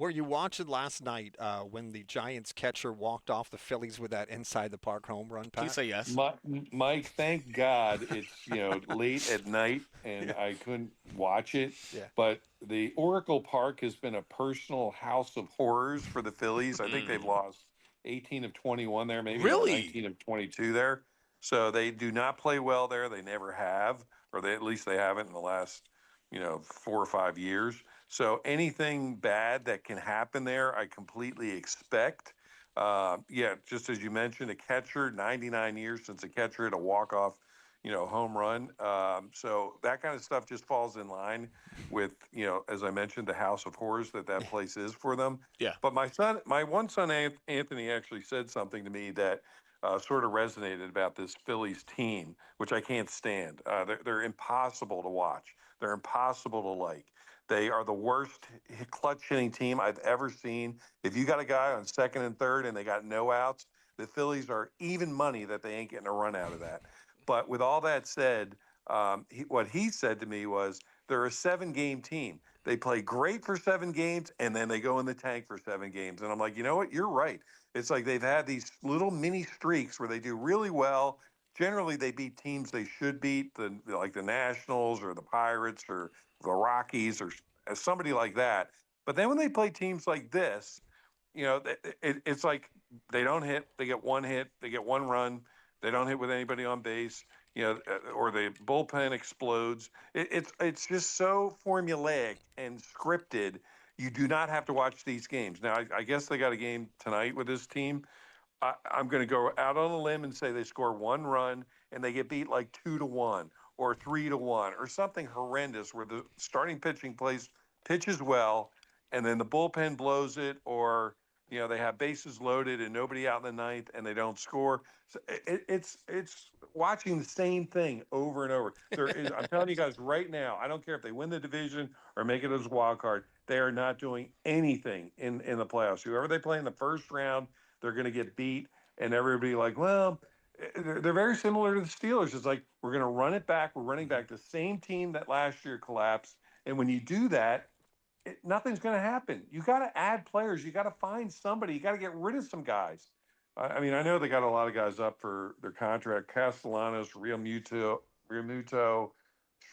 Were you watching last night when the Giants catcher walked off the Phillies with that inside the park home run, Please Pat? say yes. Mike, thank God it's late at night and Yeah. I couldn't watch it. Yeah. But the Oracle Park has been a personal house of horrors for the Phillies. I think they've Mm. lost 18 of 21 there, maybe about Really? 19 of 22 there. So they do not play well there. They never have, or they at least they haven't in the last 4 or 5 years. So anything bad that can happen there, I completely expect. Yeah, just as you mentioned, a catcher, 99 years since a catcher hit a walk-off, home run. So that kind of stuff just falls in line with, as I mentioned, the house of horrors that place is for them. Yeah. But my one son, Anthony, actually said something to me that sort of resonated about this Phillies team, which I can't stand. They're impossible to watch. They're impossible to like. They are the worst clutch hitting team I've ever seen. If you got a guy on second and third and they got no outs, the Phillies are even money that they ain't getting a run out of that. But with all that said, what he said to me was they're a 7 game team. They play great for 7 games and then they go in the tank for 7 games. And I'm like, you know what? You're right. It's like they've had these little mini streaks where they do really well. Generally, they beat teams they should beat, like the Nationals or the Pirates or the Rockies or somebody like that. But then when they play teams like this, it's like they don't hit, they get one hit, they get one run, they don't hit with anybody on base, or the bullpen explodes. It's just so formulaic and scripted. You do not have to watch these games. Now, I guess they got a game tonight with this team. I'm going to go out on a limb and say they score one run and they get beat like 2-1 or 3-1 or something horrendous where the starting pitches well, and then the bullpen blows it, or they have bases loaded and nobody out in the ninth and they don't score. So it's watching the same thing over and over. I'm telling you guys right now, I don't care if they win the division or make it as a wild card. They are not doing anything in the playoffs. Whoever they play in the first round, they're going to get beat, and everybody like, well, they're very similar to the Steelers. It's like we're going to run it back. We're running back the same team that last year collapsed, and when you do that, nothing's going to happen. You got to add players. You got to find somebody. You got to get rid of some guys. I mean, I know they got a lot of guys up for their contract. Castellanos, Real Muto,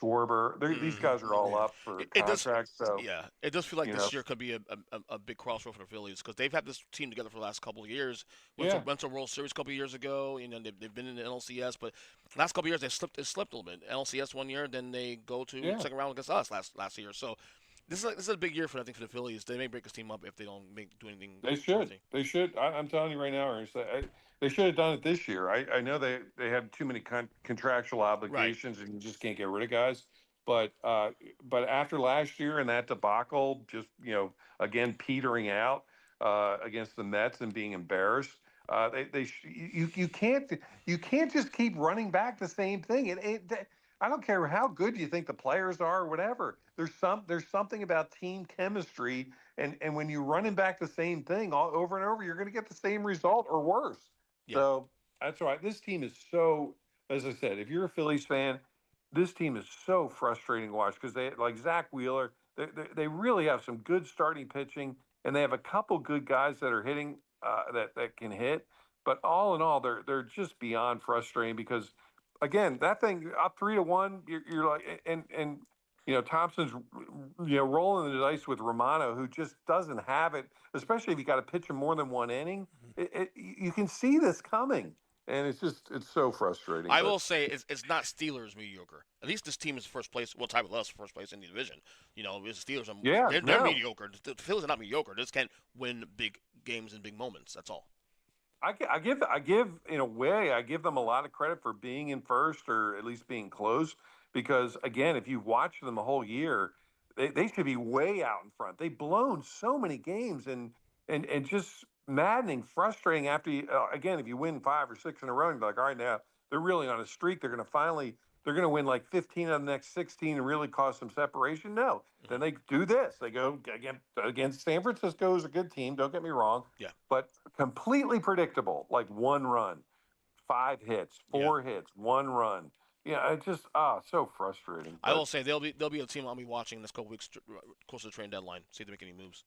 Schwarber. These Hmm. guys are all Yeah. up for It does. contracts. So Yeah, it does feel like you know, this year could be a big crossroad for the Phillies because they've had this team together for the last couple of years. yeah, Went to World Series a couple of years ago. They've been in the NLCS, but last couple of years they slipped a little bit. NLCS one year, then they go to yeah. second round against us last year. So this is a big year for I think for the Phillies. They may break this team up if they don't do anything They should. crazy. They should. I'm telling you right now, Ernest, they should have done it this year. I know they had too many contractual Right. obligations and you just can't get rid of guys. But after last year and that debacle, just again petering out against the Mets and being embarrassed, you can't just keep running back the same thing. I don't care how good you think the players are or whatever. There's something about team chemistry, and when you're running back the same thing all over and over, you're going to get the same result or worse. Yeah. So that's right. This team is so, as I said, if you're a Phillies fan, this team is so frustrating to watch because they like Zach Wheeler. They really have some good starting pitching, and they have a couple good guys that are hitting that can hit. But all in all, they're just beyond frustrating because again, that thing up 3-1, you're like, and Thompson's rolling the dice with Romano, who just doesn't have it, especially if you got to pitch him more than one inning. You can see this coming, and it's so frustrating. I But will say it's not Steelers mediocre. At least this team is first place. Well, tied with us first place in the division. It's the Steelers. yeah, They're no, mediocre. The Phillies are not mediocre. They just can't win big games and big moments. That's all. I give in a way I give them a lot of credit for being in first or at least being close because again, if you watch them the whole year, they should be way out in front. They've blown so many games and just maddening, frustrating after you again if you win 5 or 6 in a row, you're like, all right, now they're really on a streak. They're going to win like 15 of the next 16 and really cause some separation. No, Hmm. then they do this. They go against San Francisco is a good team. Don't get me wrong, Yeah. but completely predictable, like one run, 5 hits, Yeah. 4 hits, one run. Yeah, it's just so frustrating. I But will say they'll be a team I'll be watching this couple weeks close to the trade deadline. See if they make any moves.